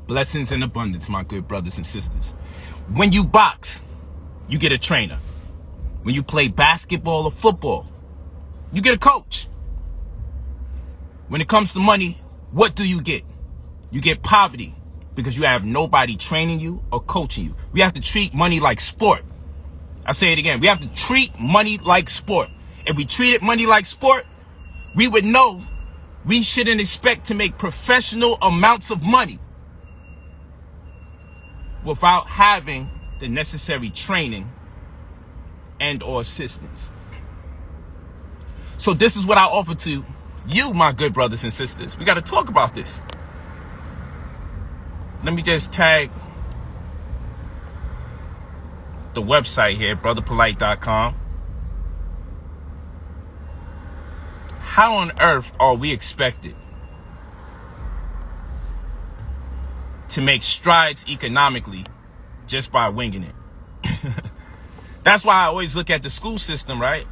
Blessings in abundance, my good brothers and sisters. When you box, you get a trainer. When you play basketball or football, you get a coach. When it comes to money, what do you get? You get poverty because you have nobody training you or coaching you. We have to treat money like sport. I say it again. We have to treat money like sport. If we treated money like sport, we would know we shouldn't expect to make professional amounts of money without having the necessary training and or assistance. So this is what I offer to you, my good brothers and sisters. We got to talk about this. Let me just tag the website here, brotherpolight.com. How on earth are we expected to make strides economically just by winging it? That's why I always look at the school system, right?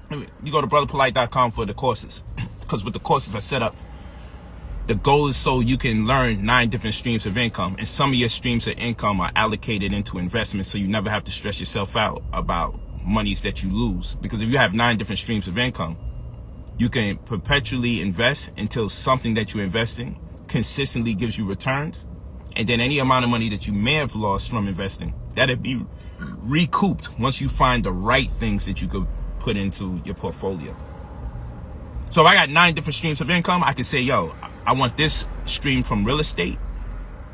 You go to brotherpolight.com for the courses, because with the courses I set up, the goal is so you can learn 9 different streams of income, and some of your streams of income are allocated into investments, so you never have to stress yourself out about monies that you lose. Because if you have 9 different streams of income, you can perpetually invest until something that you're investing consistently gives you returns, and then any amount of money that you may have lost from investing, that'll be recouped once you find the right things that you could put into your portfolio. So if I got 9 different streams of income, I can say, yo, I want this stream from real estate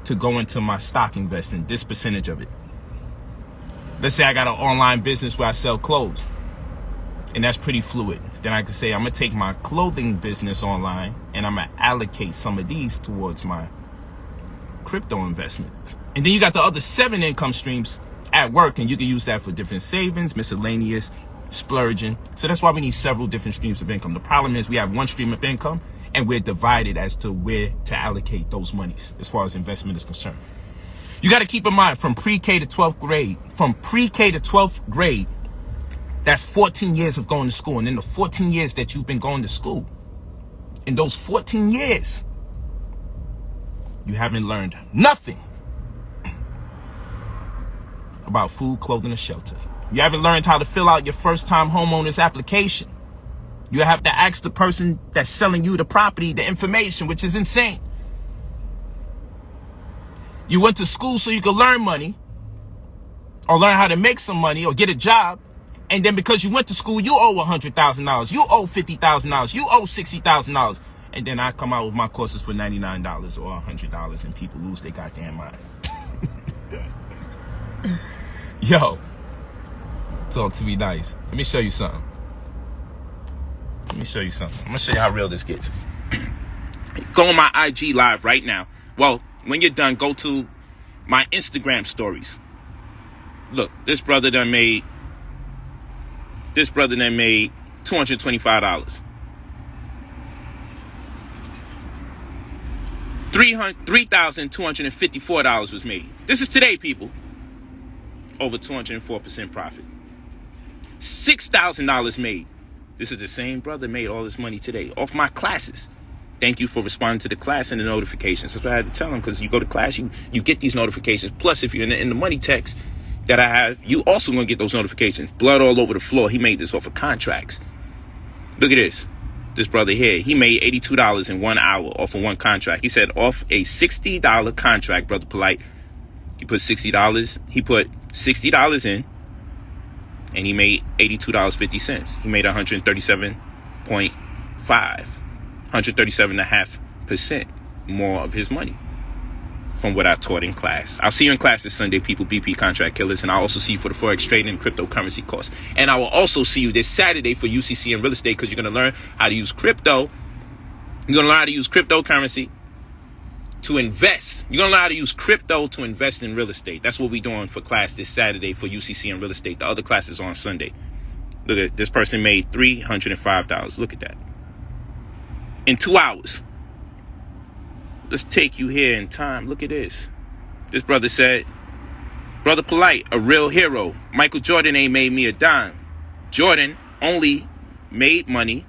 to go into my stock investing, this percentage of it. Let's say I got an online business where I sell clothes, and that's pretty fluid. Then I can say I'm gonna take my clothing business online and I'm gonna allocate some of these towards my crypto investments. And then you got the other 7 income streams at work, and you can use that for different savings, miscellaneous, splurging. So that's why we need several different streams of income. The problem is we have one stream of income and we're divided as to where to allocate those monies as far as investment is concerned. You got to keep in mind, from pre-K to 12th grade, that's 14 years of going to school. And in the 14 years that you've been going to school, in those 14 years, you haven't learned nothing about food, clothing, or shelter. You haven't learned how to fill out your first-time homeowner's application. You have to ask the person that's selling you the property the information, which is insane. You went to school so you could learn money, or learn how to make some money, or get a job. And then because you went to school, you owe $100,000. You owe $50,000. You owe $60,000. And then I come out with my courses for $99 or $100, and people lose their goddamn mind. Yo, talk to me nice. Let me show you something. I'm gonna show you how real this gets. Go on my IG live right now. Well, when you're done, go to my Instagram stories. Look, this brother done made $225. $3,254 was made. This is today, people. Over 204% profit. $6,000 made. This is the same brother made all this money today off my classes. Thank you for responding to the class and the notifications. That's what I had to tell him, because you go to class, you get these notifications. Plus, if you're in the money text that I have, you also gonna get those notifications. Blood all over the floor. He made this off of contracts. Look at this. This brother here, he made $82 in 1 hour off of one contract. He said off a $60 contract, Brother Polight, he put $60. He put $60 in, and he made $82.50. He made 137.5% more of his money from what I taught in class. I'll see you in class this Sunday, people, BP Contract Killers, and I'll also see you for the Forex trading and cryptocurrency course. And I will also see you this Saturday for UCC and real estate, because you're going to learn how to use crypto. You're going to learn how to use cryptocurrency to invest. You're going to learn how to use crypto to invest in real estate. That's what we're doing for class this Saturday for UCC and real estate. The other class is on Sunday. Look at this person made $305. Look at that. In 2 hours. Let's take you here in time. Look at this. This brother said, Brother Polight, a real hero. Michael Jordan ain't made me a dime. Jordan only made money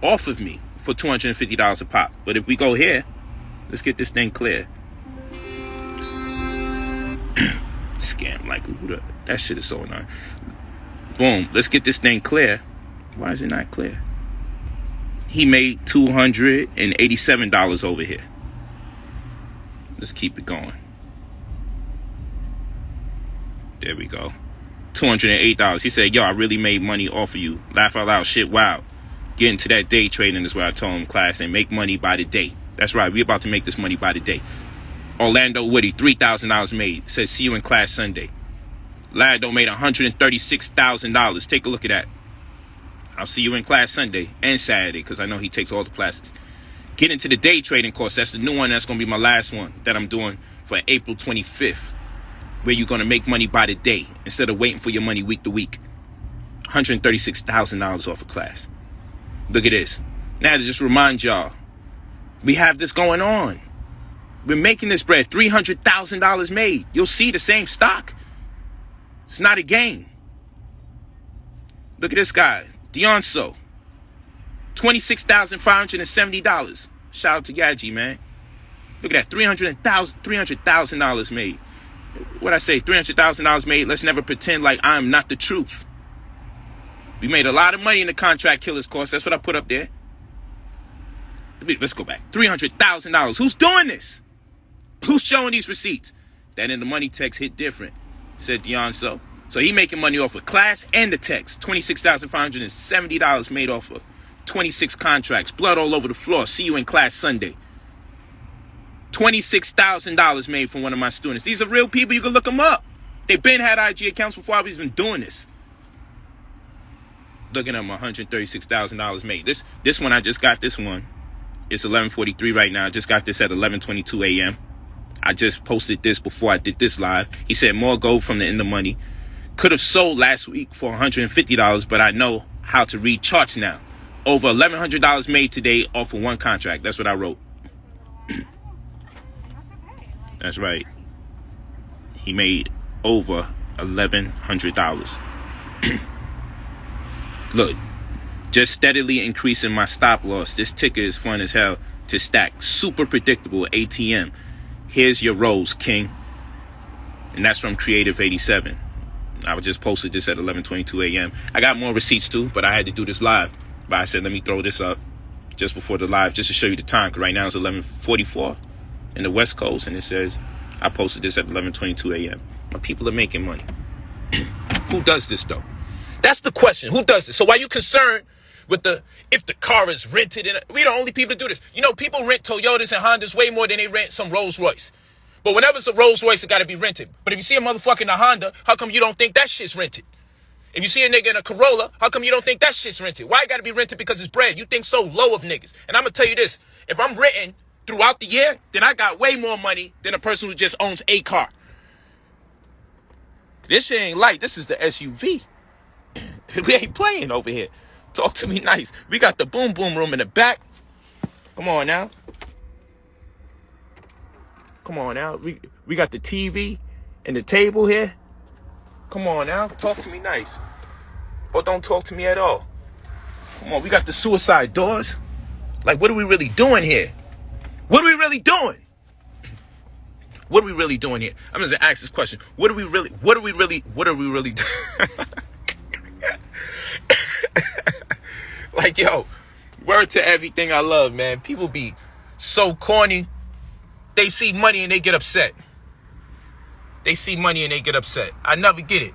off of me for $250 a pop. But if we go here, Let's get this thing clear. Scam like that shit is so annoying. Boom. Let's get this thing clear. Why is it not clear? He made $287 over here. Let's keep it going. There we go. $208. He said, yo, I really made money off of you. Laugh out loud. Shit, wow. Get into that day trading is what I told him, class, and make money by the day. That's right. We're about to make this money by the day. Orlando Woody, $3,000 made. Says, see you in class Sunday. Lado made $136,000. Take a look at that. I'll see you in class Sunday and Saturday because I know he takes all the classes. Get into the day trading course. That's the new one. That's going to be my last one that I'm doing for April 25th, where you're going to make money by the day instead of waiting for your money week to week. $136,000 off a class. Look at this. Now to just remind y'all, we have this going on. We're making this bread. $300,000 made. You'll see the same stock. It's not a game. Look at this guy, Dionso. $26,570. Shout out to Yaji, man. Look at that, $300,000 made. What I say, $300,000 made. Let's never pretend like I'm not the truth. We made a lot of money in the contract killers course. That's what I put up there. Let's go back. $300,000. Who's doing this? Who's showing these receipts? That in the money text hit different, said Dionso. So he making money off of class and the text. $26,570 made off of 26 contracts. Blood all over the floor. See you in class Sunday. $26,000 made from one of my students. These are real people. You can look them up. They've been had IG accounts before I was even doing this. Looking at my $136,000 made. This one, I just got this one. It's 11:43 right now. I just got this at 11:22 a.m. I just posted this before I did this live. He said more gold from the end of money. Could have sold last week for $150, but I know how to read charts now. Over $1,100 made today off of one contract. That's what I wrote. That's right. He made over $1,100. Look, just steadily increasing my stop loss. This ticker is fun as hell to stack. Super predictable ATM. Here's your rolls, king. And that's from Creative 87. I just posted this at 11:22 a.m. I got more receipts too, but I had to do this live. But I said, let me throw this up just before the live, just to show you the time. Because right now it's 11:44 in the West Coast, and it says I posted this at 11:22 a.m. My people are making money. Who does this though? That's the question. Who does this? So why are you concerned with if the car is rented? And we the only people to do this. You know, people rent Toyotas and Hondas way more than they rent some Rolls Royce. But whenever it's a Rolls Royce, it got to be rented. But if you see a motherfucker in a Honda, how come you don't think that shit's rented? If you see a nigga in a Corolla, how come you don't think that shit's rented? Why it got to be rented? Because it's bread. You think so low of niggas. And I'm going to tell you this. If I'm renting throughout the year, then I got way more money than a person who just owns a car. This shit ain't light. This is the SUV. We ain't playing over here. Talk to me nice. We got the boom boom room in the back. Come on now. Come on now. We got the TV and the table here. Come on now. Talk to me nice. Or don't talk to me at all. Come on. We got the suicide doors. Like, what are we really doing here? What are we really doing? What are we really doing here? I'm just gonna ask this question. What are we really doing? Like, yo, word to everything I love, man. People be so corny. They see money and they get upset. They see money and they get upset. I never get it.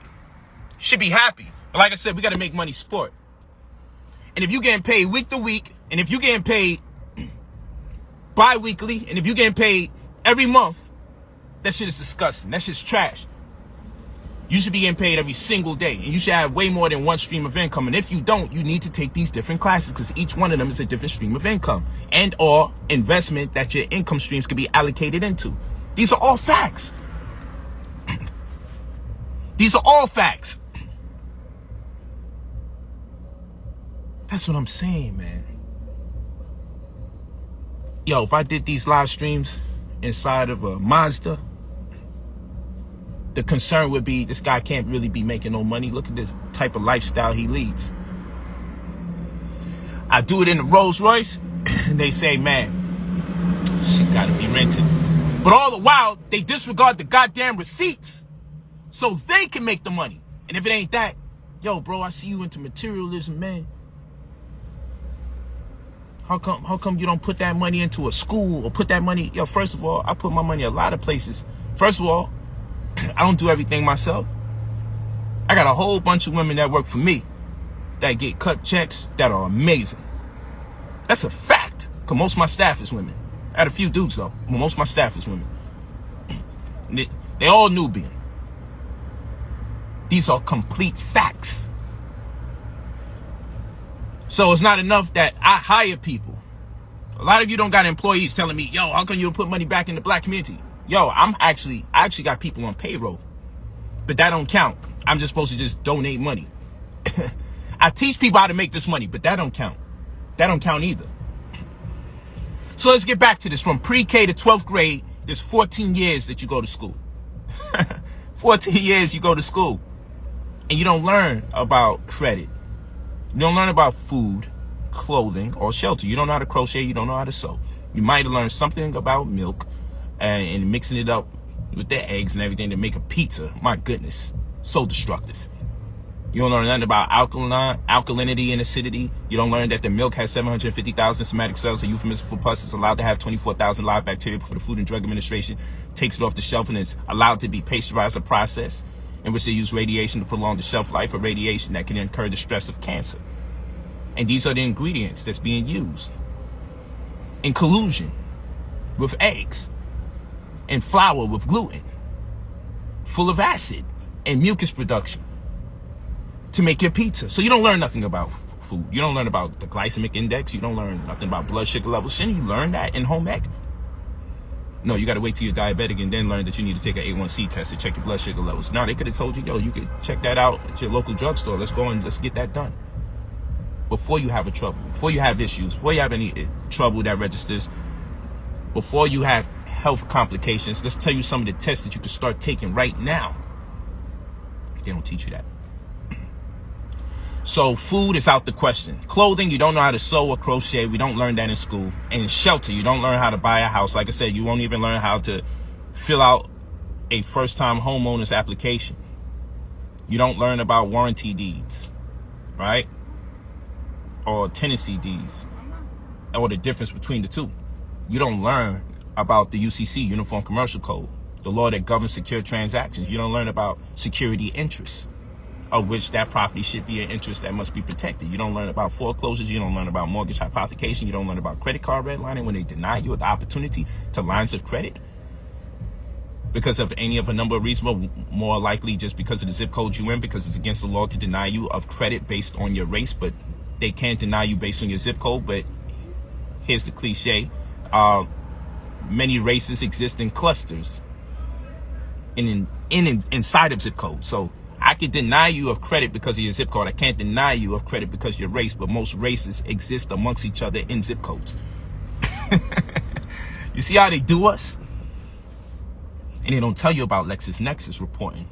Should be happy. But like I said, we got to make money sport. And if you getting paid week to week, and if you getting paid bi-weekly, and if you getting paid every month, that shit is disgusting. That shit's trash. You should be getting paid every single day. And you should have way more than one stream of income. And if you don't, you need to take these different classes because each one of them is a different stream of income and or investment that your income streams could be allocated into. These are all facts. These are all facts. That's what I'm saying, man. Yo, if I did these live streams inside of a Mazda, the concern would be this guy can't really be making no money. Look at this type of lifestyle he leads. I do it in a Rolls Royce, and they say, man, shit gotta be rented. But all the while, they disregard the goddamn receipts so they can make the money. And if it ain't that, yo, bro, I see you into materialism, man. How come you don't put that money into a school or put that money? Yo, first of all, I put my money a lot of places. First of all, I don't do everything myself. I got a whole bunch of women that work for me that get cut checks that are amazing. That's a fact. Because most of my staff is women. I had a few dudes, though. But most of my staff is women. They all Nubian. These are complete facts. So it's not enough that I hire people. A lot of you don't got employees telling me, yo, how come you don't put money back in the black community? Yo, I actually got people on payroll. But that don't count. I'm just supposed to just donate money. I teach people how to make this money, but that don't count. That don't count either. So let's get back to this. From pre-K to 12th grade, there's 14 years that you go to school. 14 years you go to school. And you don't learn about credit. You don't learn about food, clothing, or shelter. You don't know how to crochet. You don't know how to sew. You might have learned something about milk and mixing it up with the eggs and everything to make a pizza. My goodness. So destructive. You don't learn nothing about alkalinity and acidity. You don't learn that the milk has 750,000 somatic cells, a euphemism for pus. It's allowed to have 24,000 live bacteria before the Food and Drug Administration takes it off the shelf, and it's allowed to be pasteurized or processed, in which they use radiation to prolong the shelf life of radiation that can incur the stress of cancer. And these are the ingredients that's being used in collusion with eggs and flour with gluten, full of acid and mucus production to make your pizza. So you don't learn nothing about food. You don't learn about the glycemic index. You don't learn nothing about blood sugar levels. Shouldn't you learn that in home ec? No, you got to wait till you're diabetic and then learn that you need to take an A1C test to check your blood sugar levels. No, they could have told you, yo, you could check that out at your local drugstore. Let's go and let's get that done. Before you have a trouble, before you have issues, before you have any trouble that registers, before you have health complications, let's tell you some of the tests that you can start taking right now. They don't teach you that. So food is out the question. Clothing, you don't know how to sew or crochet. We don't learn that in school. And shelter, you don't learn how to buy a house. Like I said, you won't even learn how to fill out a first-time homeowner's application. You don't learn about warranty deeds, right? Or tenancy deeds, or the difference between the two. You don't learn about the UCC, Uniform Commercial Code, the law that governs secure transactions. You don't learn about security interests, of which that property should be an interest that must be protected. You don't learn about foreclosures. You don't learn about mortgage hypothecation. You don't learn about credit card redlining when they deny you the opportunity to lines of credit because of any of a number of reasons, but more likely just because of the zip code you in, because it's against the law to deny you of credit based on your race, but they can't deny you based on your zip code. But here's the cliche. Many races exist in clusters inside of zip code. So I could deny you of credit because of your zip code. I can't deny you of credit because of your race, but most races exist amongst each other in zip codes. You see how they do us? And they don't tell you about LexisNexis reporting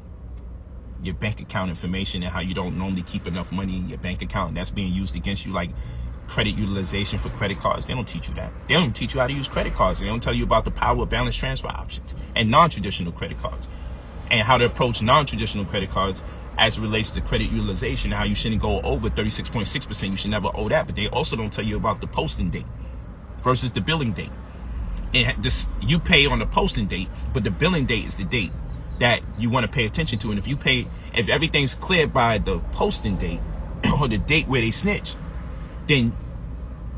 your bank account information and how you don't normally keep enough money in your bank account, and that's being used against you, like credit utilization for credit cards. They don't teach you that. They don't even teach you how to use credit cards. They don't tell you about the power of balance transfer options and non-traditional credit cards, and how to approach non-traditional credit cards as it relates to credit utilization and how you shouldn't go over 36.6%. You should never owe that. But they also don't tell you about the posting date versus the billing date. And this, you pay on the posting date, but the billing date is the date that you want to pay attention to. And if everything's cleared by the posting date or the date where they snitch, then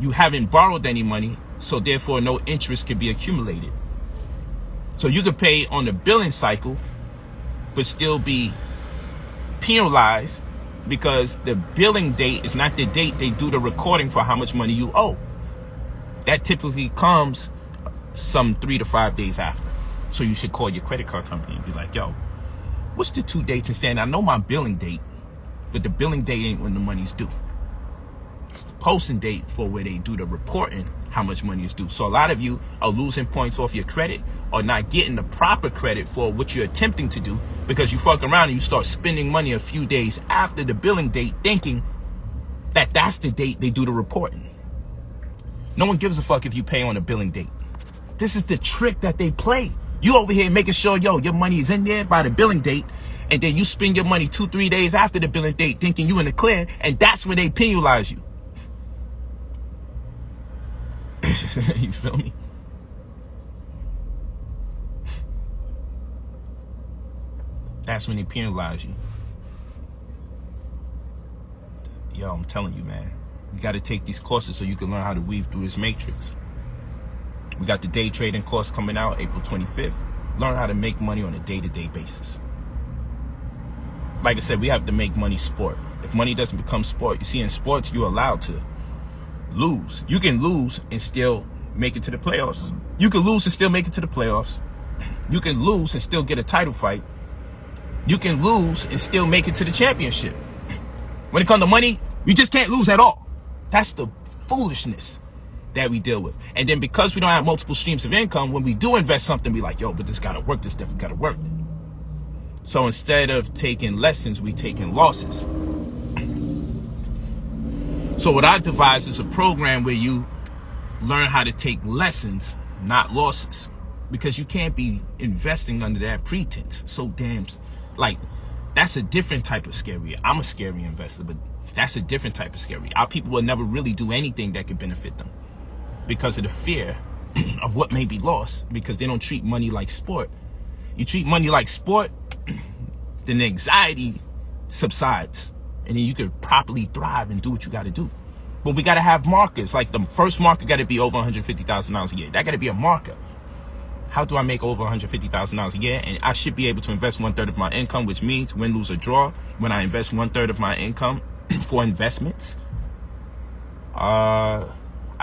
you haven't borrowed any money, so therefore no interest can be accumulated. So you could pay on the billing cycle but still be penalized because the billing date is not the date they do the recording for how much money you owe. That typically comes some 3 to 5 days after. So you should call your credit card company and be like, yo, what's the 2 dates instead? I know my billing date, but the billing date ain't when the money's due. It's the posting date for where they do the reporting how much money is due. So a lot of you are losing points off your credit or not getting the proper credit for what you're attempting to do because you fuck around and you start spending money a few days after the billing date thinking that that's the date they do the reporting. No one gives a fuck if you pay on a billing date. This is the trick that they play. You over here making sure, yo, your money is in there by the billing date, and then you spend your money 2-3 days after the billing date thinking you in the clear, and that's when they penalize you. You feel me? That's when they penalize you. Yo, I'm telling you, man. You got to take these courses so you can learn how to weave through this matrix. We got the day trading course coming out April 25th. Learn how to make money on a day-to-day basis. Like I said, we have to make money sport. If money doesn't become sport, you see, in sports, you're allowed to lose. You can lose and still make it to the playoffs. You can lose and still make it to the playoffs. You can lose and still get a title fight. You can lose and still make it to the championship. When it comes to money, you just can't lose at all. That's the foolishness that we deal with. And then because we don't have multiple streams of income, when we do invest something, we like, yo, but this gotta work, this definitely gotta work. So instead of taking lessons, we taking losses. So what I devised is a program where you learn how to take lessons, not losses. Because you can't be investing under that pretense. So damn, like, that's a different type of scary. I'm a scary investor, but that's a different type of scary. Our people will never really do anything that could benefit them because of the fear of what may be lost, because they don't treat money like sport. You treat money like sport, then the anxiety subsides, and then you could properly thrive and do what you got to do. But we got to have markers. Like the first marker got to be over $150,000 a year. That got to be a marker. How do I make over $150,000 a year? And I should be able to invest 1/3 of my income, which means win, lose, or draw. When I invest 1/3 of my income for investments, I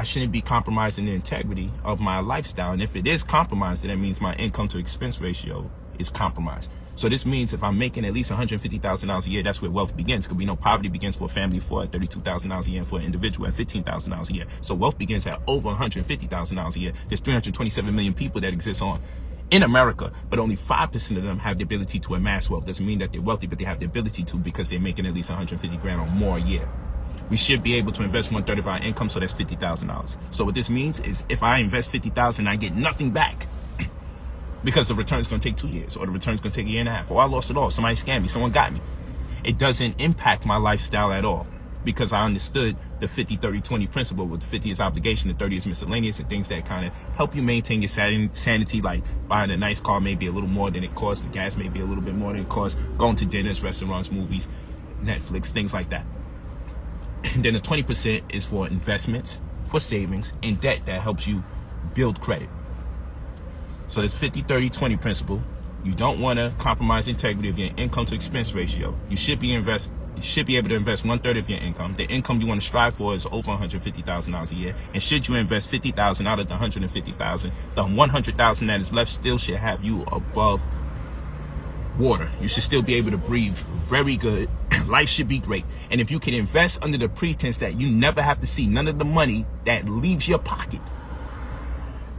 shouldn't be compromising the integrity of my lifestyle. And if it is compromised, then that means my income to expense ratio is compromised. So this means if I'm making at least $150,000 a year, that's where wealth begins. Because we know poverty begins for a family for at $32,000 a year, and for an individual at $15,000 a year. So wealth begins at over $150,000 a year. There's 327 million people that exist in America, but only 5% of them have the ability to amass wealth. Doesn't mean that they're wealthy, but they have the ability to because they're making at least 150 grand or more a year. We should be able to invest 1/3 of our income, so that's $50,000. So what this means is if I invest $50,000, I get nothing back. Because the return is going to take 2 years, or the return is going to take a year and a half, or I lost it all. Somebody scammed me. Someone got me. It doesn't impact my lifestyle at all because I understood the 50-30-20 principle, with the 50 is obligation, the 30 is miscellaneous, and things that kind of help you maintain your sanity, like buying a nice car may be a little more than it costs, the gas may be a little bit more than it costs, going to dinners, restaurants, movies, Netflix, things like that. And then the 20% is for investments, for savings, and debt that helps you build credit. So this 50-30-20 principle, you don't want to compromise the integrity of your income to expense ratio. You should be able to invest 1/3 of your income. The income you want to strive for is over $150,000 a year. And should you invest $50,000 out of the $150,000, the $100,000 that is left still should have you above water. You should still be able to breathe very good. Life should be great. And if you can invest under the pretense that you never have to see none of the money that leaves your pocket,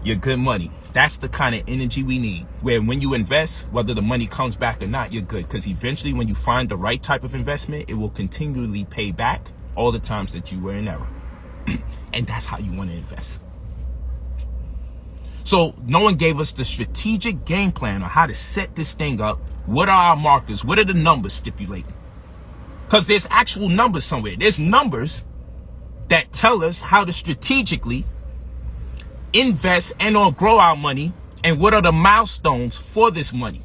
you're good money. That's the kind of energy we need, where when you invest, whether the money comes back or not, you're good. Because eventually when you find the right type of investment, it will continually pay back all the times that you were in error. And that's how you want to invest. So no one gave us the strategic game plan on how to set this thing up. What are our markers? What are the numbers stipulating? Because there's actual numbers somewhere. There's numbers that tell us how to strategically invest and or grow our money, and what are the milestones for this money.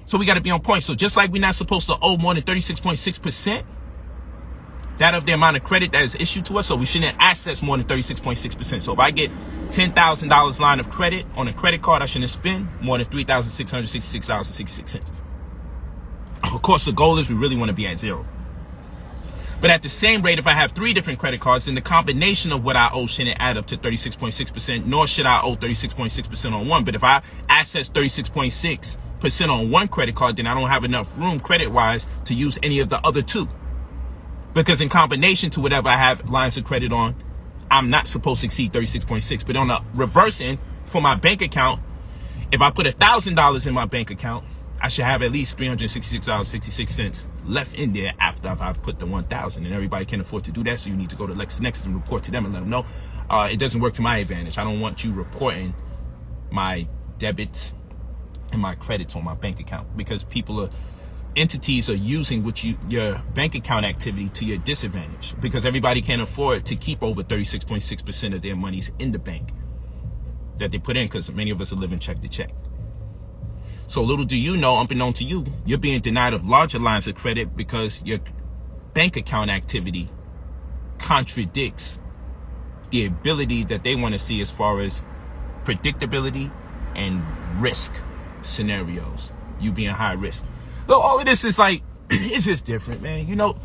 So we got to be on point. So just like we're not supposed to owe more than 36.6% that of the amount of credit that is issued to us, so we shouldn't access more than 36.6%. So if I get $10,000 line of credit on a credit card, I shouldn't spend more than $3,666.66. Of course, the goal is we really want to be at zero. But at the same rate, if I have 3 different credit cards, then the combination of what I owe shouldn't add up to 36.6%, nor should I owe 36.6% on one. But if I access 36.6% on one credit card, then I don't have enough room credit-wise to use any of the other 2. Because in combination to whatever I have lines of credit on, I'm not supposed to exceed 36.6. But on the reverse end, for my bank account, if I put $1,000 in my bank account, I should have at least $366.66 left in there after I've put the 1,000, and everybody can afford to do that. So you need to go to LexisNexis and report to them and let them know it doesn't work to my advantage. I don't want you reporting my debits and my credits on my bank account, because entities are using your bank account activity to your disadvantage, because everybody can't afford to keep over 36.6% of their monies in the bank that they put in, because many of us are living check to check. So little do you know, unbeknown to you, you're being denied of larger lines of credit because your bank account activity contradicts the ability that they want to see as far as predictability and risk scenarios. You being high risk. So all of this is like, it's just different, man. You know,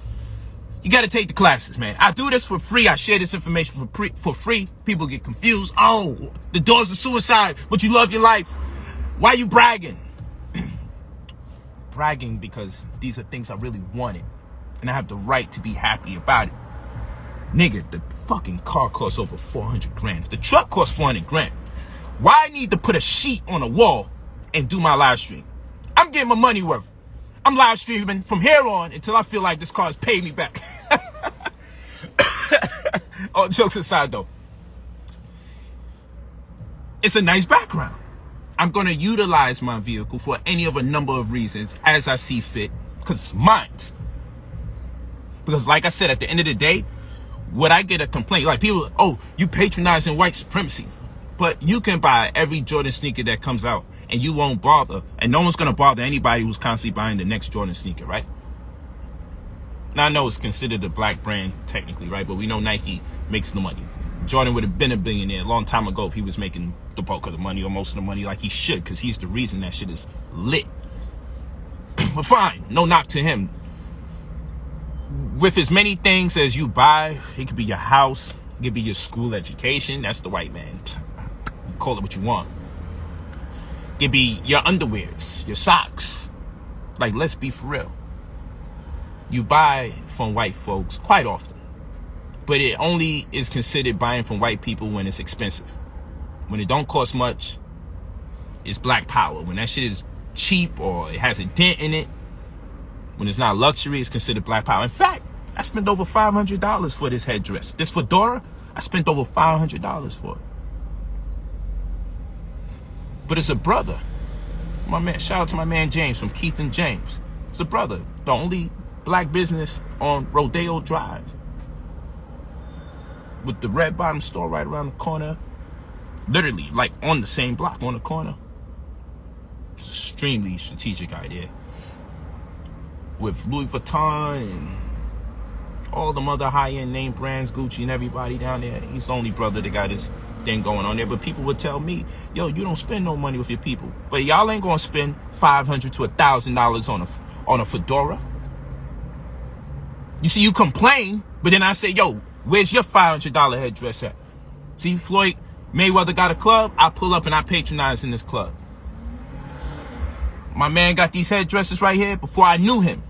you got to take the classes, man. I do this for free. I share this information for free. People get confused. Oh, the doors of suicide, but you love your life. Why you bragging? Bragging because these are things I really wanted, and I have the right to be happy about it. Nigga, the fucking car costs over 400 grand. The truck costs 400 grand. Why I need to put a sheet on a wall and do my live stream? I'm getting my money worth. I'm live streaming from here on until I feel like this car has paid me back. All jokes aside though, it's a nice background. I'm going to utilize my vehicle for any of a number of reasons as I see fit, because it's mine. Because like I said, at the end of the day, would I get a complaint? Like people, oh, you patronizing white supremacy. But you can buy every Jordan sneaker that comes out and you won't bother. And no one's going to bother anybody who's constantly buying the next Jordan sneaker, right? Now I know it's considered a black brand technically, right? But we know Nike makes the money. Jordan would have been a billionaire a long time ago if he was making the bulk of the money or most of the money, like he should, because he's the reason that shit is lit. But fine, no knock to him. With as many things as you buy, it could be your house, it could be your school education. That's the white man. You call it what you want. It could be your underwears, your socks. Like, let's be for real. You buy from white folks quite often, but it only is considered buying from white people when it's expensive. When it don't cost much, it's black power. When that shit is cheap or it has a dent in it, when it's not luxury, it's considered black power. In fact, I spent over $500 for this headdress. This fedora, I spent over $500 for it. But it's a brother. My man, shout out to my man James from Keith and James. It's a brother. The only black business on Rodeo Drive, with the red bottom store right around the corner. Literally, like on the same block, on the corner. It's an extremely strategic idea. With Louis Vuitton and all the other high-end name brands, Gucci and everybody down there. He's the only brother that got his thing going on there. But people would tell me, yo, you don't spend no money with your people. But y'all ain't gonna spend $500 to $1,000 on a fedora. You see, you complain, but then I say, yo, where's your $500 headdress at? See, Floyd Mayweather got a club, I pull up and I patronize in this club. My man got these headdresses right here. Before I knew him,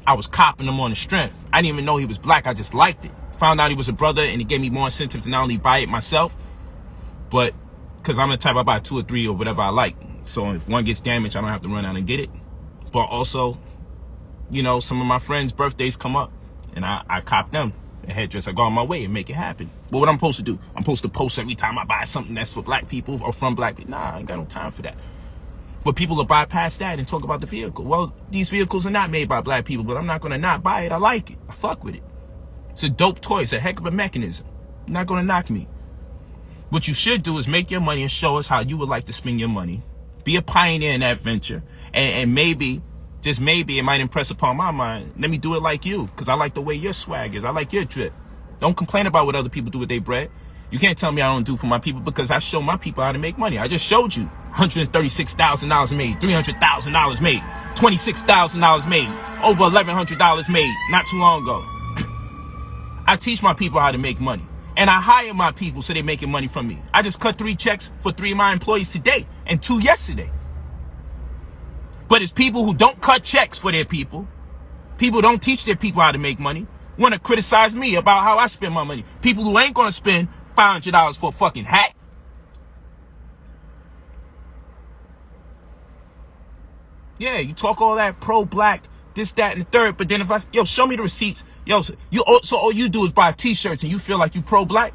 I was copping them on the strength. I didn't even know he was black. I just liked it. Found out he was a brother, and it gave me more incentive to not only buy it myself, but because I'm the type I buy 2 or 3 or whatever I like. So if one gets damaged, I don't have to run out and get it. But also, you know, some of my friends' birthdays come up, and I cop them a headdress. I go on my way and make it happen. But what I'm supposed to do? I'm supposed to post every time I buy something that's for black people or from black people. Nah, I ain't got no time for that. But people will bypass that and talk about the vehicle. Well, these vehicles are not made by black people, but I'm not going to not buy it. I like it. I fuck with it. It's a dope toy. It's a heck of a mechanism. You're not going to knock me. What you should do is make your money and show us how you would like to spend your money. Be a pioneer in that venture. And maybe, just maybe, it might impress upon my mind. Let me do it like you, because I like the way your swag is. I like your drip. Don't complain about what other people do with their bread. You can't tell me I don't do for my people, because I show my people how to make money. I just showed you $136,000 made, $300,000 made, $26,000 made, over $1,100 made not too long ago. I teach my people how to make money, and I hire my people so they're making money from me. I just cut 3 checks for 3 of my employees today and 2 yesterday. But it's people who don't cut checks for their people. People don't teach their people how to make money. Want to criticize me about how I spend my money. People who ain't going to spend $500 for a fucking hat. Yeah, you talk all that pro-black, this, that, and the third, but then if show me the receipts. So all you do is buy t-shirts and you feel like you pro-black?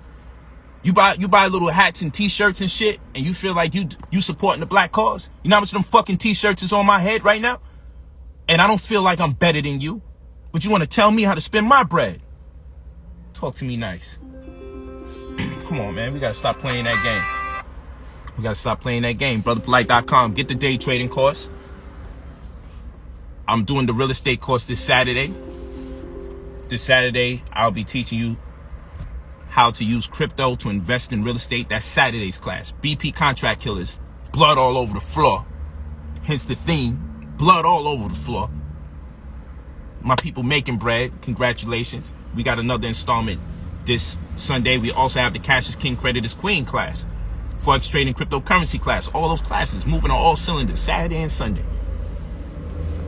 You buy little hats and t-shirts and shit, and you feel like you supporting the black cause. You know how much of them fucking t-shirts is on my head right now? And I don't feel like I'm better than you. But you want to tell me how to spend my bread? Talk to me nice. Come on, man. We got to stop playing that game. We got to stop playing that game. BrotherPolight.com. Get the day trading course. I'm doing the real estate course this Saturday. This Saturday, I'll be teaching you how to use crypto to invest in real estate. That's Saturday's class. BP contract killers. Blood all over the floor. Hence the theme. Blood all over the floor. My people making bread. Congratulations. We got another installment this Sunday. We also have the Cash is King, Credit is Queen class. Forex trading, cryptocurrency class. All those classes moving on all cylinders. Saturday and Sunday.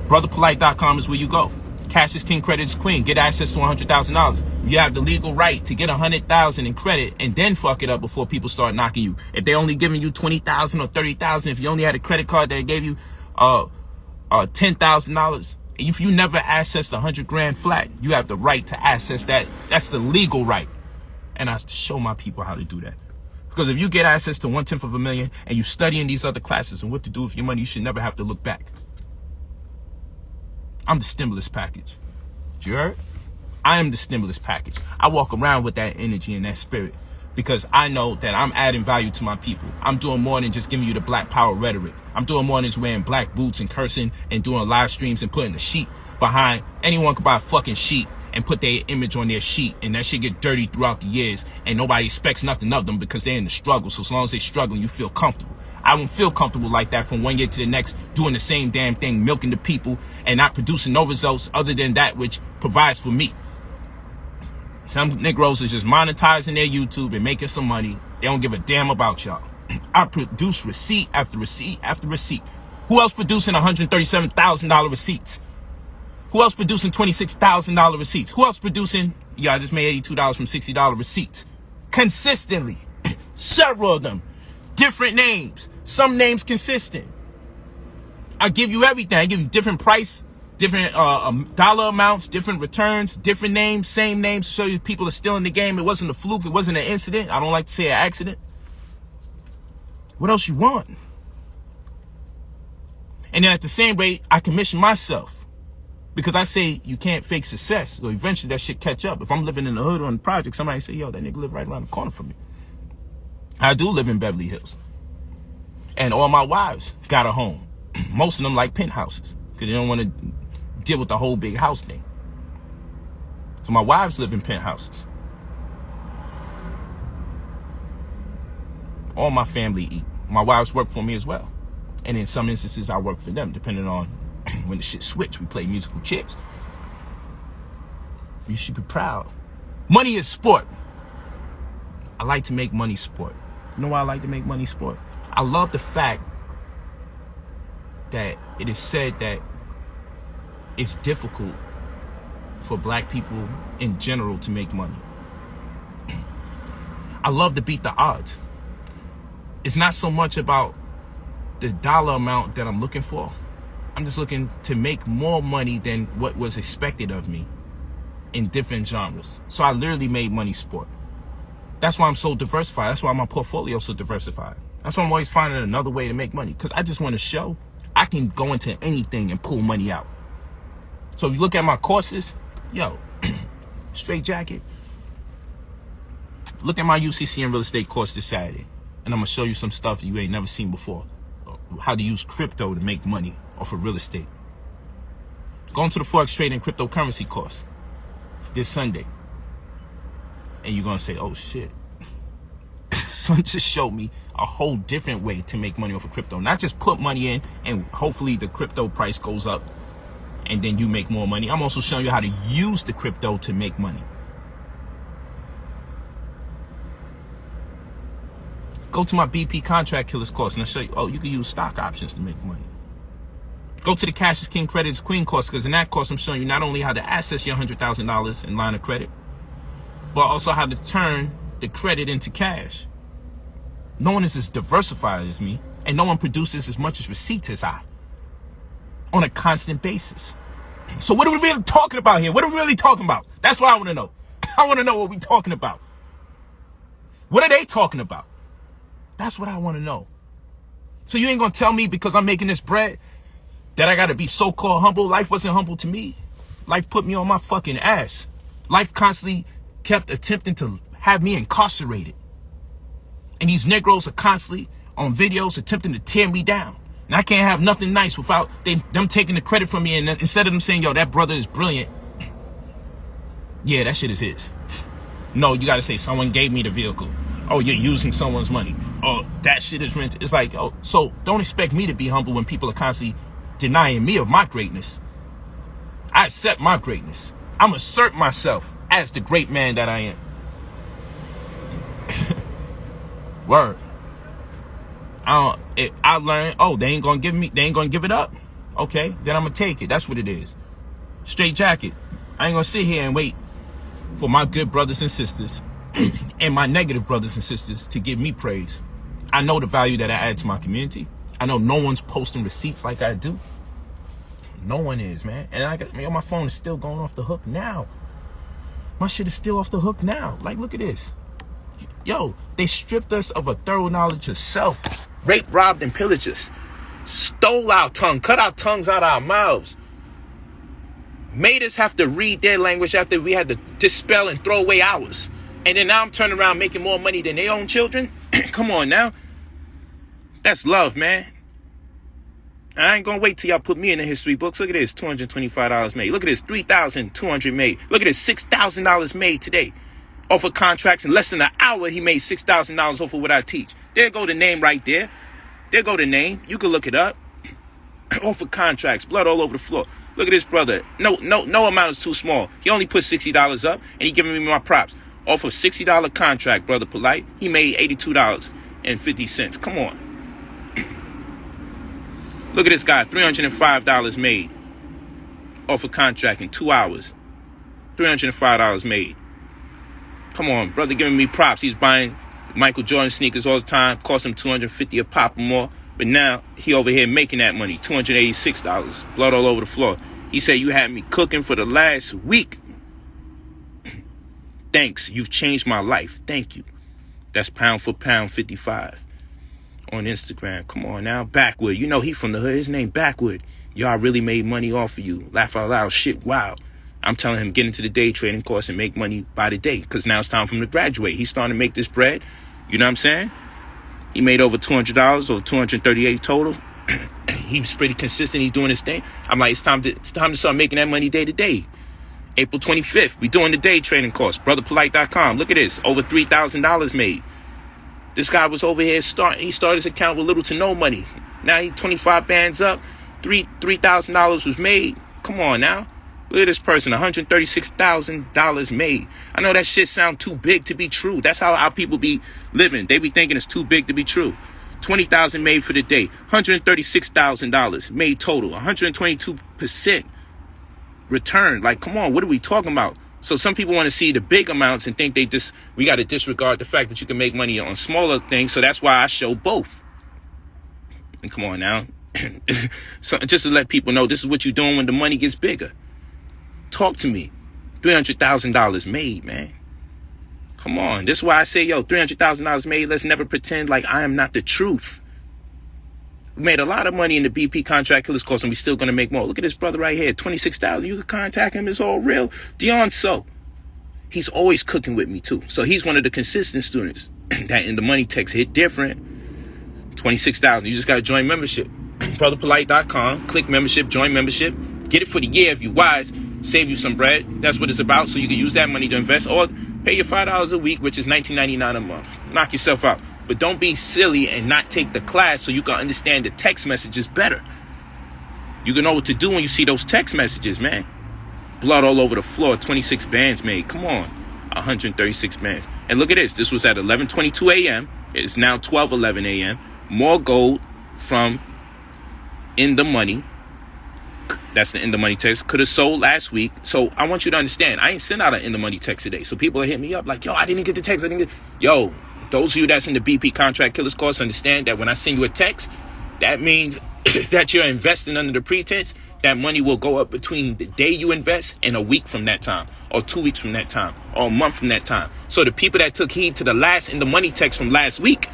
BrotherPolight.com is where you go. Cash is King, Credit is Queen. Get access to $100,000. You have the legal right to get $100,000 in credit and then fuck it up before people start knocking you. If they only giving you $20,000 or $30,000, if you only had a credit card that gave you $10,000, if you never accessed 100 grand flat, you have the right to access that. That's the legal right. And I show my people how to do that. Because if you get access to 1/10 of a million and you studying these other classes and what to do with your money, you should never have to look back. I'm the stimulus package. You heard? I am the stimulus package. I walk around with that energy and that spirit because I know that I'm adding value to my people. I'm doing more than just giving you the black power rhetoric. I'm doing more than just wearing black boots and cursing and doing live streams and putting a sheet behind. Anyone could buy a fucking sheet and put their image on their sheet, and that shit get dirty throughout the years, and nobody expects nothing of them because they're in the struggle. So as long as they're struggling, you feel comfortable. I won't feel comfortable like that from one year to the next, doing the same damn thing, milking the people and not producing no results other than that which provides for me. Some Negroes is just monetizing their YouTube and making some money. They don't give a damn about y'all. I produce receipt after receipt after receipt. Who else producing $137,000 receipts? Who else producing $26,000 receipts? Who else producing, I just made $82 from $60 receipts? Consistently. Several of them. Different names. Some names consistent. I give you everything. I give you different price, different dollar amounts, different returns, different names, same names, so you people are still in the game. It wasn't a fluke. It wasn't an incident. I don't like to say an accident. What else you want? And then at the same rate, I commission myself. Because I say you can't fake success. So eventually that shit catch up. If I'm living in the hood or on the project, somebody say, yo, that nigga live right around the corner from me. I do live in Beverly Hills. And all my wives got a home. Most of them like penthouses. Because they don't want to deal with the whole big house thing. So my wives live in penthouses. All my family eat. My wives work for me as well. And in some instances, I work for them, depending on when the shit switch. We play musical chairs. You should be proud. Money is sport. I like to make money sport. You know why I like to make money sport? I love the fact that it is said that it's difficult for black people in general to make money. I love to beat the odds. It's not so much about the dollar amount that I'm looking for. I'm just looking to make more money than what was expected of me in different genres. So I literally made money sport. That's why I'm so diversified. That's why my portfolio is so diversified. That's why I'm always finding another way to make money. Because I just want to show I can go into anything and pull money out. So if you look at my courses, yo, straight jacket. Look at my UCC and real estate course this Saturday. And I'm going to show you some stuff you ain't never seen before. How to use crypto to make money off of real estate. Go into the Forex trading cryptocurrency course this Sunday. And you're going to say, oh shit. Son just showed me a whole different way to make money off of crypto. Not just put money in and hopefully the crypto price goes up and then you make more money. I'm also showing you how to use the crypto to make money. Go to my BP contract killers course and I'll show you, oh, you can use stock options to make money. Go to the Cash is King, Credit is Queen course, because in that course I'm showing you not only how to access your $100,000 in line of credit, but also how to turn the credit into cash. No one is as diversified as me, and no one produces as much as receipts as I on a constant basis. So what are we really talking about here? What are we really talking about? That's what I want to know. I want to know what we're talking about. What are they talking about? That's what I want to know. So you ain't going to tell me because I'm making this bread that I got to be so-called humble? Life wasn't humble to me. Life put me on my fucking ass. Life constantly kept attempting to have me incarcerated. And these Negroes are constantly on videos attempting to tear me down. And I can't have nothing nice without them taking the credit from me. And instead of them saying, yo, that brother is brilliant. Yeah, that shit is his. No, you got to say someone gave me the vehicle. Oh, you're using someone's money. Oh, that shit is rented. It's like, oh, so don't expect me to be humble when people are constantly denying me of my greatness. I accept my greatness. I'm assert myself as the great man that I am. Word. I learned, oh, they ain't gonna give it up. Okay, then I'm gonna take it. That's what it is. Straight jacket. I ain't gonna sit here and wait for my good brothers and sisters and my negative brothers and sisters to give me praise. I know the value that I add to my community. I know no one's posting receipts like I do. No one is, man. And my phone is still going off the hook now. My shit is still off the hook now. Like, look at this. Yo, they stripped us of a thorough knowledge of self. Raped, robbed, and pillaged us. Stole our tongue. Cut our tongues out of our mouths. Made us have to read their language after we had to dispel and throw away ours. And then now I'm turning around making more money than their own children? Come on now. That's love, man. I ain't gonna wait till y'all put me in the history books. Look at this, $225 made. Look at this, $3,200 made. Look at this, $6,000 made today. Off of contracts in less than an hour, he made $6,000 off of what I teach. There go the name right there. There go the name. You can look it up. Off of contracts, blood all over the floor. Look at this brother. No amount is too small. He only put $60 up, and he giving me my props. Off of $60 contract, brother Polight, he made $82.50. Come on. Look at this guy, $305 made off a contract in 2 hours. $305 made. Come on, brother giving me props. He's buying Michael Jordan sneakers all the time. Cost him $250 a pop or more. But now he over here making that money, $286. Blood all over the floor. He said, you had me cooking for the last week. Thanks. You've changed my life. Thank you. That's pound for pound 55. On Instagram. Come on now. Backwood. You know he from the hood. His name Backwood. Y'all really made money off of you. Laugh out loud. Shit. Wow. I'm telling him get into the day trading course and make money by the day. Because now it's time for him to graduate. He's starting to make this bread. You know what I'm saying? He made over $200 or $238 total. He's pretty consistent. He's doing his thing. I'm like, it's time to start making that money day to day. April 25th. We doing the day trading course. BrotherPolight.com. Look at this. Over $3,000 made. This guy was over here he started his account with little to no money. Now he 25 bands up, $3,000 was made. Come on now. Look at this person, $136,000 made. I know that shit sound too big to be true. That's how our people be living. They be thinking it's too big to be true. $20,000 made for the day, $136,000 made total, 122% return. Like, come on, what are we talking about? So some people want to see the big amounts and think we got to disregard the fact that you can make money on smaller things. So that's why I show both. And come on now. So just to let people know, this is what you're doing when the money gets bigger. Talk to me. $300,000 made, man. Come on. This is why I say, yo, $300,000 made. Let's never pretend like I am not the truth. We made a lot of money in the BP contract killers course, and we still going to make more. Look at this brother right here, $26,000. You can contact him. It's all real. Dion So. He's always cooking with me, too. So he's one of the consistent students that in the money text hit different. $26,000. You just got to join membership. BrotherPolight.com. Click membership, join membership. Get it for the year if you're wise. Save you some bread. That's what it's about. So you can use that money to invest or pay your $5 a week, which is $19.99 a month. Knock yourself out. But don't be silly and not take the class so you can understand the text messages better. You can know what to do when you see those text messages, man. Blood all over the floor. 26 bands made. Come on. 136 bands. And look at this. This was at 11:22 a.m. It's now 12:11 a.m. More gold from In the Money. That's the In the Money text. Could have sold last week. So I want you to understand. I ain't sent out an In the Money text today. So people are hitting me up like, yo, I didn't get the text. Yo. Those of you that's in the BP Contract Killers course understand that when I send you a text, that means that you're investing under the pretense that money will go up between the day you invest and a week from that time, or 2 weeks from that time, or a month from that time. So the people that took heed to the last in the money text from last week,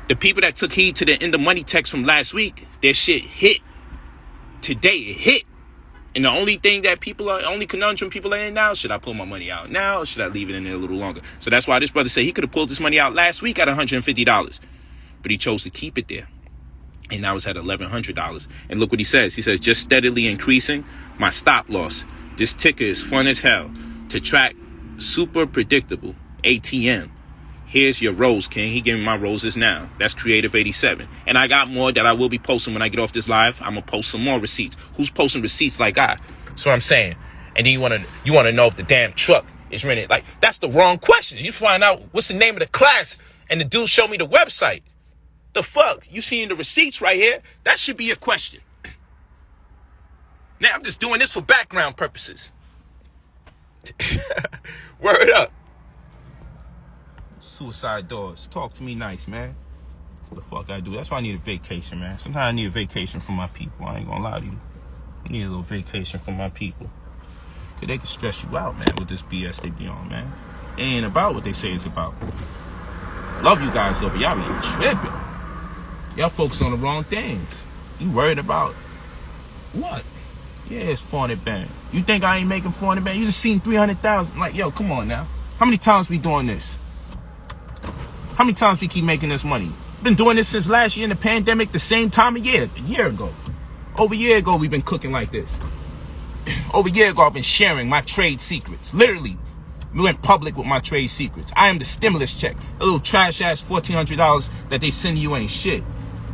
the people that took heed to the in the money text from last week, their shit hit. Today it hit. And the only thing that only conundrum people are in now, should I pull my money out now or should I leave it in there a little longer? So that's why this brother said he could have pulled this money out last week at $150, but he chose to keep it there. And now it's at $1,100. And look what he says. He says, just steadily increasing my stop loss. This ticker is fun as hell to track. Super predictable. ATM. Here's your rose, King. He gave me my roses now. That's Creative 87. And I got more that I will be posting when I get off this live. I'm going to post some more receipts. Who's posting receipts like I? That's what I'm saying. And then you want to know if the damn truck is rented. Like, that's the wrong question. You find out what's the name of the class and the dude showed me the website. The fuck? You seeing the receipts right here? That should be a question. Now, I'm just doing this for background purposes. Word up. Suicide doors. Talk to me nice, man. What the fuck I do? That's why I need a vacation, man. Sometimes I need a vacation from my people. I ain't gonna lie to you. I need a little vacation from my people. Cause they can stress you out, man, with this BS they be on, man. It ain't about what they say it's about. Love you guys though, but y'all be tripping. Y'all focus on the wrong things. You worried about what? Yeah, it's 400 band. You think I ain't making 400 band? You just seen 300,000. Like, yo, come on now. How many times we doing this? How many times we keep making this money? Been doing this since last year in the pandemic, the same time of year, a year ago. Over a year ago, we've been cooking like this. Over a year ago, I've been sharing my trade secrets. Literally, we went public with my trade secrets. I am the stimulus check. A little trash-ass $1,400 that they send you ain't shit.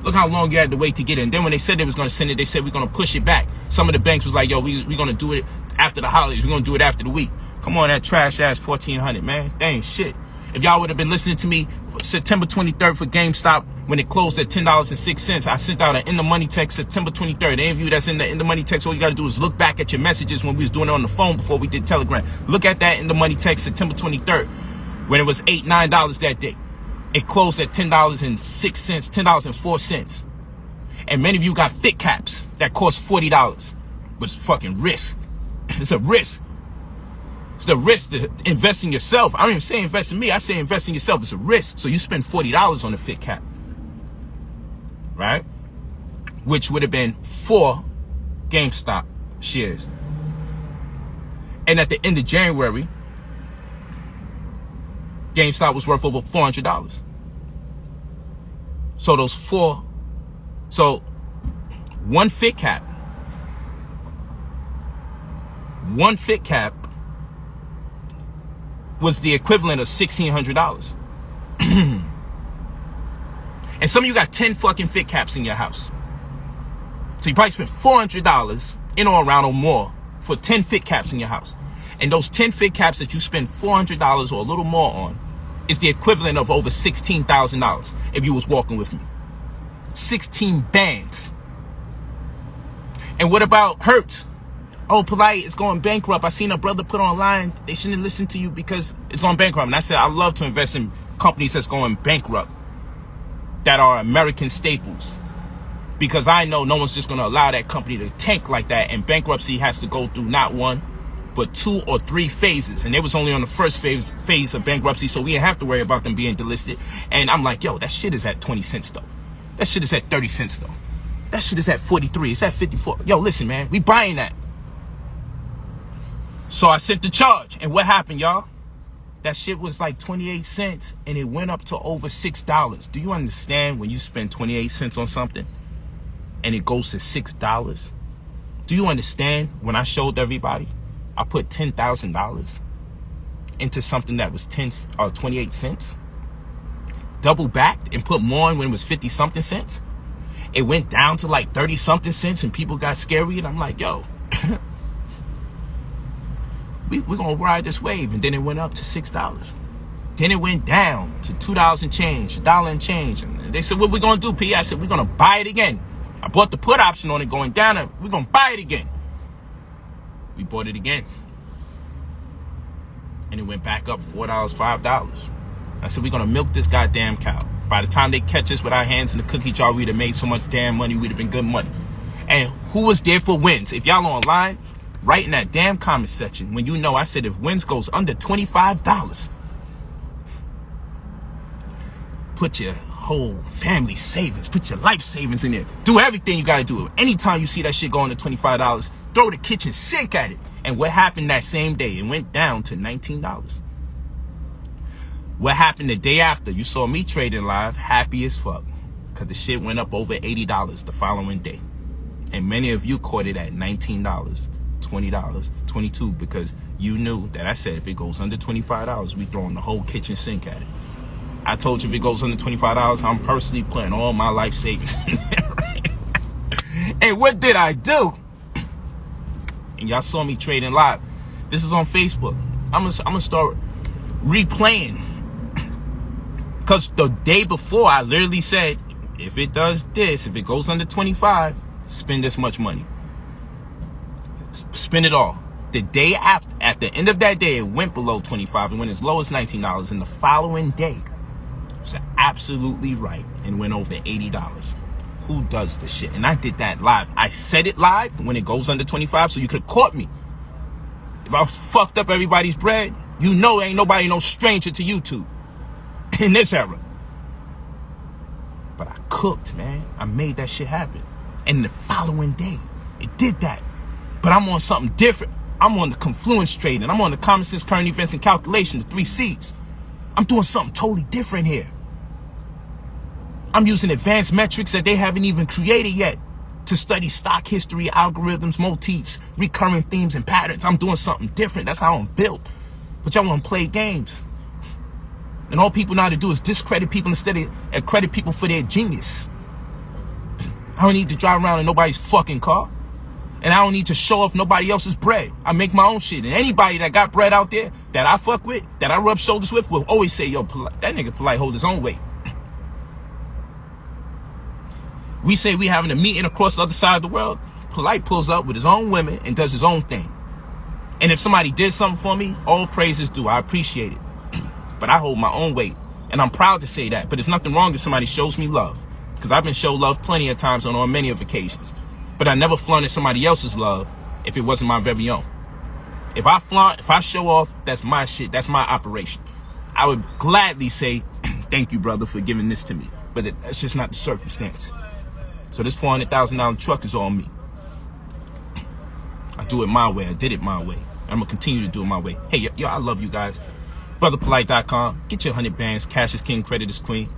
Look how long you had to wait to get it. And then when they said they was going to send it, they said we're going to push it back. Some of the banks was like, yo, we're going to do it after the holidays. We're going to do it after the week. Come on, that trash-ass $1,400, man. That ain't shit. If y'all would have been listening to me September 23rd for GameStop when it closed at $10.06, I sent out an in the money text September 23rd. Any of you that's in the money text, all you got to do is look back at your messages when we was doing it on the phone before we did Telegram. Look at that in the money text September 23rd when it was $8, $9 that day. It closed at $10.06, $10.04. And many of you got thick caps that cost $40. But it's fucking risk. It's a risk. It's the risk to invest in yourself. I don't even say invest in me. I say invest in yourself. It's a risk. So you spend $40 on a fit cap. Right? Which would have been 4 GameStop shares. And at the end of January, GameStop was worth over $400. So one fit cap was the equivalent of $1,600. And some of you got 10 fucking fit caps in your house. So you probably spent $400 in or around or more for 10 fit caps in your house. And those 10 fit caps that you spend $400 or a little more on is the equivalent of over $16,000 if you was walking with me. 16 bands. And what about Hertz? Oh, Polight is going bankrupt. I seen a brother put online, they shouldn't listen to you because it's going bankrupt. And I said, I love to invest in companies that's going bankrupt, that are American staples. Because I know no one's just going to allow that company to tank like that. And bankruptcy has to go through not 1, but 2 or 3 phases. And they was only on the first phase of bankruptcy, so we didn't have to worry about them being delisted. And I'm like, yo, that shit is at 20 cents though. That shit is at 30 cents though. That shit is at 43. It's at 54. Yo, listen, man, we buying that. So I sent the charge. And what happened, y'all? That shit was like 28 cents and it went up to over $6. Do you understand when you spend 28 cents on something and it goes to $6? Do you understand when I showed everybody I put $10,000 into something that was 28 cents? Double backed and put more in when it was 50 something cents. It went down to like 30 something cents and people got scary. And I'm like, yo, we're going to ride this wave. And then it went up to $6. Then it went down to $2 and change, $1 and change. And they said, what we going to do, P? I said, we're going to buy it again. I bought the put option on it going down. And we're going to buy it again. We bought it again. And it went back up $4, $5. I said, we're going to milk this goddamn cow. By the time they catch us with our hands in the cookie jar, we'd have made so much damn money, we'd have been good money. And who was there for wins? If y'all online, write in that damn comment section when you know I said if wins goes under $25, put your whole family savings, put your life savings in there. Do everything you gotta do. Anytime you see that shit going to $25, throw the kitchen sink at it. And what happened that same day? It went down to $19. What happened the day after? You saw me trading live, happy as fuck, because the shit went up over $80 the following day. And many of you caught it at $19, $20, $22, because you knew that I said if it goes under $25, we throwing the whole kitchen sink at it. I told you if it goes under $25, I'm personally putting all my life savings in there, right? And what did I do? And y'all saw me trading live. This is on Facebook. I'm gonna start replaying. Because the day before, I literally said, if it does this, if it goes under 25, spend this much money. Spend it all. The day after, at the end of that day, it went below 25 and went as low as $19. And the following day, it was absolutely right and went over $80. Who does this shit? And I did that live. I said it live when it goes under 25, so you could have caught me. If I fucked up everybody's bread, you know ain't nobody no stranger to YouTube in this era. But I cooked, man. I made that shit happen. And the following day, it did that. But I'm on something different. I'm on the confluence trading. I'm on the common sense, current events, and calculation, the 3 C's. I'm doing something totally different here. I'm using advanced metrics that they haven't even created yet to study stock history, algorithms, motifs, recurring themes, and patterns. I'm doing something different. That's how I'm built. But y'all want to play games. And all people know how to do is discredit people instead of credit people for their genius. I don't need to drive around in nobody's fucking car. And I don't need to show off nobody else's bread. I make my own shit. And anybody that got bread out there that I fuck with, that I rub shoulders with, will always say, yo, that nigga Polight hold his own weight. We say we having a meeting across the other side of the world. Polight pulls up with his own women and does his own thing. And if somebody did something for me, all praises due. I appreciate it. But I hold my own weight. And I'm proud to say that. But there's nothing wrong if somebody shows me love. Because I've been shown love plenty of times on many of occasions. But I never flaunted somebody else's love if it wasn't my very own. If I flaunt, if I show off, that's my shit. That's my operation. I would gladly say, thank you, brother, for giving this to me. But that's just not the circumstance. So this $400,000 truck is on me. I do it my way. I did it my way. I'm going to continue to do it my way. Hey, yo, I love you guys. BrotherPolight.com. Get your 100 bands. Cash is king, credit is queen.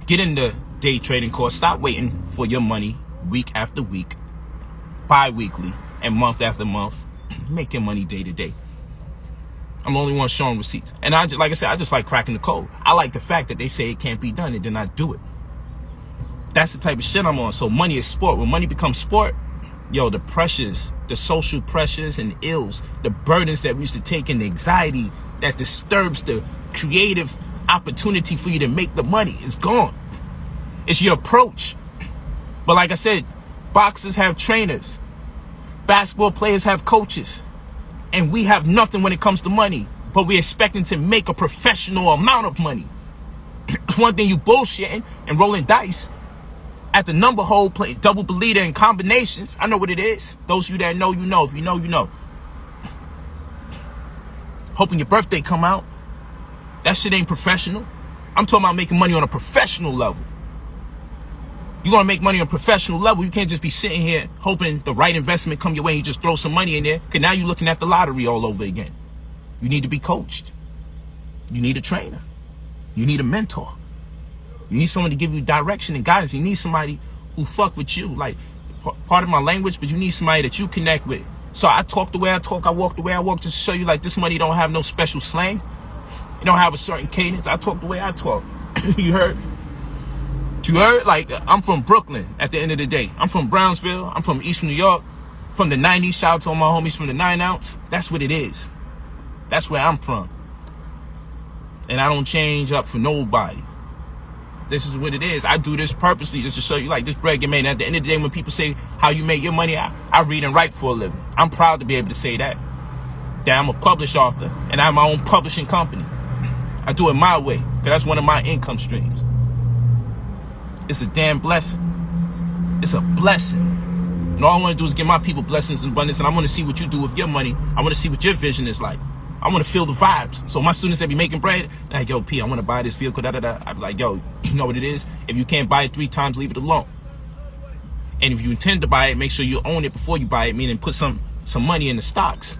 Get in the day trading course. Stop waiting for your money week after week, bi-weekly, and month after month. Make your money day to day. I'm the only one showing receipts. And I just, like I said, I just like cracking the code. I like the fact that they say it can't be done and then I do it. That's the type of shit I'm on. So money is sport. When money becomes sport, yo, the pressures, the social pressures and ills, the burdens that we used to take and the anxiety that disturbs the creative opportunity for you to make the money is gone. It's your approach. But like I said, boxers have trainers. Basketball players have coaches. And we have nothing when it comes to money. But we're expecting to make a professional amount of money. One thing you bullshitting and rolling dice at the number hole, playing double believer and combinations. I know what it is. Those of you that know, you know. If you know, you know. Hoping your birthday come out. That shit ain't professional. I'm talking about making money on a professional level. You want to make money on a professional level, you can't just be sitting here hoping the right investment come your way and you just throw some money in there, because now you're looking at the lottery all over again. You need to be coached. You need a trainer. You need a mentor. You need someone to give you direction and guidance. You need somebody who fuck with you. Like, part of my language, but you need somebody that you connect with. So I talk the way I talk, I walk the way I walk, just to show you like this money don't have no special slang. It don't have a certain cadence. I talk the way I talk. You heard? You heard? Like, I'm from Brooklyn at the end of the day. I'm from Brownsville. I'm from East New York. From the 90s, shout out to all my homies from the 9 ounce. That's what it is. That's where I'm from. And I don't change up for nobody. This is what it is. I do this purposely just to show you like this bread get made. And at the end of the day, when people say how you make your money, I read and write for a living. I'm proud to be able to say that. That I'm a published author and I have my own publishing company. I do it my way, because that's one of my income streams. It's a damn blessing. It's a blessing. And all I want to do is give my people blessings and abundance, and I want to see what you do with your money. I want to see what your vision is like. I want to feel the vibes. So my students that be making bread, like, yo, P, I want to buy this vehicle, da-da-da. I be like, yo, you know what it is? If you can't buy it 3 times, leave it alone. And if you intend to buy it, make sure you own it before you buy it, meaning put some money in the stocks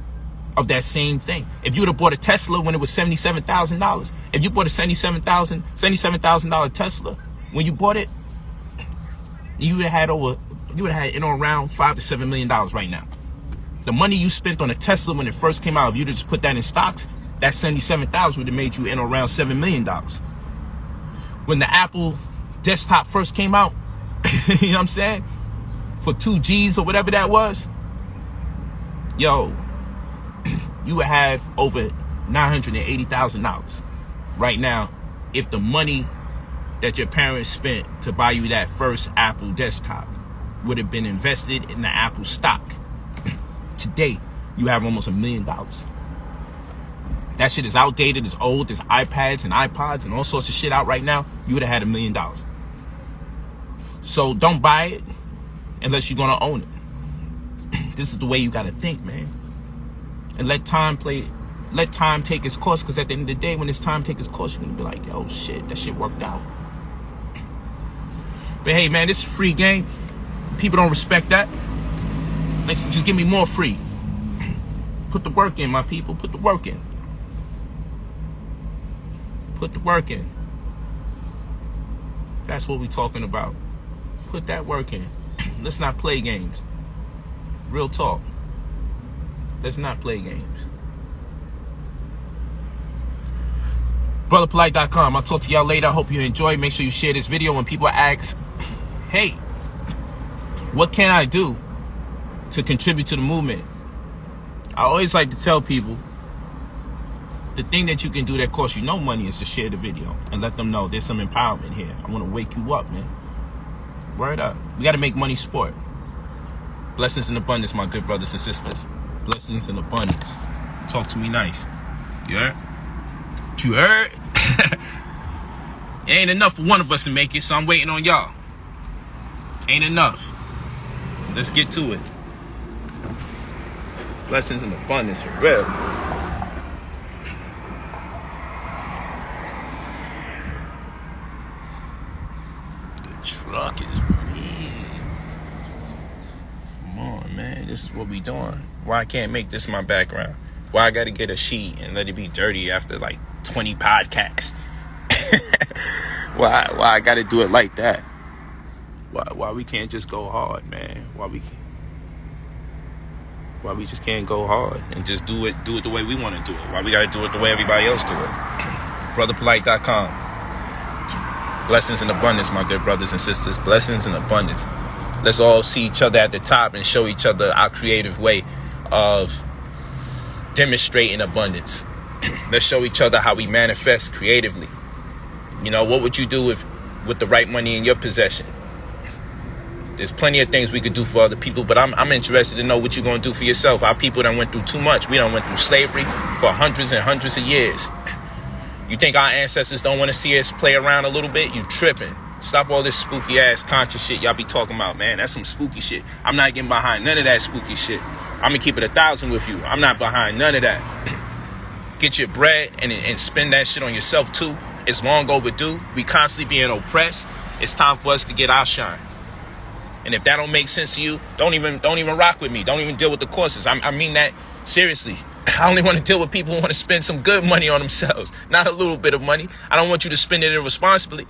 of that same thing. If you would have bought a Tesla when it was $77,000, if you bought a $77,000 Tesla when you bought it, you would have had in or around $5 to $7 million right now. The money you spent on a Tesla when it first came out, if you just put that in stocks, that $77,000 would have made you in or around $7 million. When the Apple desktop first came out, you know what I'm saying? For 2 G's or whatever that was, yo, you would have over $980,000 right now if the money that your parents spent to buy you that first Apple desktop would have been invested in the Apple stock. Today, you have almost $1 million. That shit is outdated, it's old, there's iPads and iPods and all sorts of shit out right now. You would have had $1 million. So don't buy it unless you're gonna own it. This is the way you gotta think, man. And let time take its course, because at the end of the day, when it's time to take its course, you're gonna be like, yo, shit, that shit worked out. But hey, man, this is a free game. People don't respect that. Just give me more free. Put the work in, my people. Put the work in. Put the work in. That's what we're talking about. Put that work in. Let's not play games. Real talk. Let's not play games. BrotherPolight.com. I'll talk to y'all later. I hope you enjoy. Make sure you share this video. When people ask, hey, what can I do to contribute to the movement? I always like to tell people, the thing that you can do that costs you no money is to share the video and let them know there's some empowerment here. I want to wake you up, man. Word up. We got to make money sport. Blessings in abundance, my good brothers and sisters. Blessings in abundance. Talk to me nice. You heard? You heard? It ain't enough for one of us to make it, so I'm waiting on y'all. Ain't enough. Let's get to it. Blessings in abundance for real. The truck is mean. Come on, man. This is what we doing. Why I can't make this my background? Why I gotta get a sheet and let it be dirty after like 20 podcasts? Why I gotta do it like that? Why we can't just go hard, man? Why we just can't go hard and just do it the way we want to do it? Why we gotta do it the way everybody else do it? BrotherPolight.com. Blessings in abundance, my good brothers and sisters. Blessings in abundance. Let's all see each other at the top and show each other our creative way of demonstrating abundance. Let's show each other how we manifest creatively. You know, what would you do with the right money in your possession? There's plenty of things we could do for other people, but I'm interested to know what you're going to do for yourself. Our people done went through too much. We done went through slavery for hundreds and hundreds of years. You think our ancestors don't want to see us play around a little bit? You tripping. Stop all this spooky ass conscious shit y'all be talking about, man. That's some spooky shit. I'm not getting behind none of that spooky shit. I'm going to keep it 1,000 with you. I'm not behind none of that. Get your bread and spend that shit on yourself too. It's long overdue. We constantly being oppressed. It's time for us to get our shine. And if that don't make sense to you, don't even rock with me. Don't even deal with the courses. I mean that seriously. I only want to deal with people who want to spend some good money on themselves, not a little bit of money. I don't want you to spend it irresponsibly.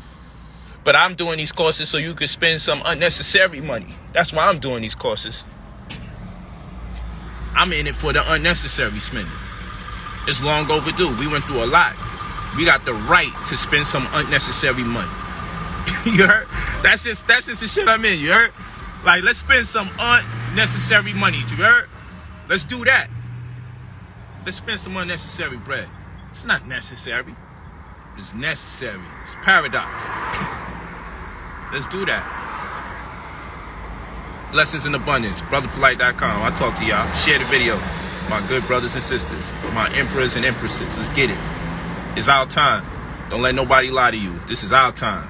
But I'm doing these courses so you could spend some unnecessary money. That's why I'm doing these courses. I'm in it for the unnecessary spending. It's long overdue. We went through a lot. We got the right to spend some unnecessary money. You heard? That's just the shit I'm in. You heard? Like, let's spend some unnecessary money. You heard? Let's do that. Let's spend some unnecessary bread. It's not necessary. It's necessary. It's paradox. Let's do that. Blessings in abundance. BrotherPolight.com. I'll talk to y'all. Share the video. My good brothers and sisters. My emperors and empresses. Let's get it. It's our time. Don't let nobody lie to you. This is our time.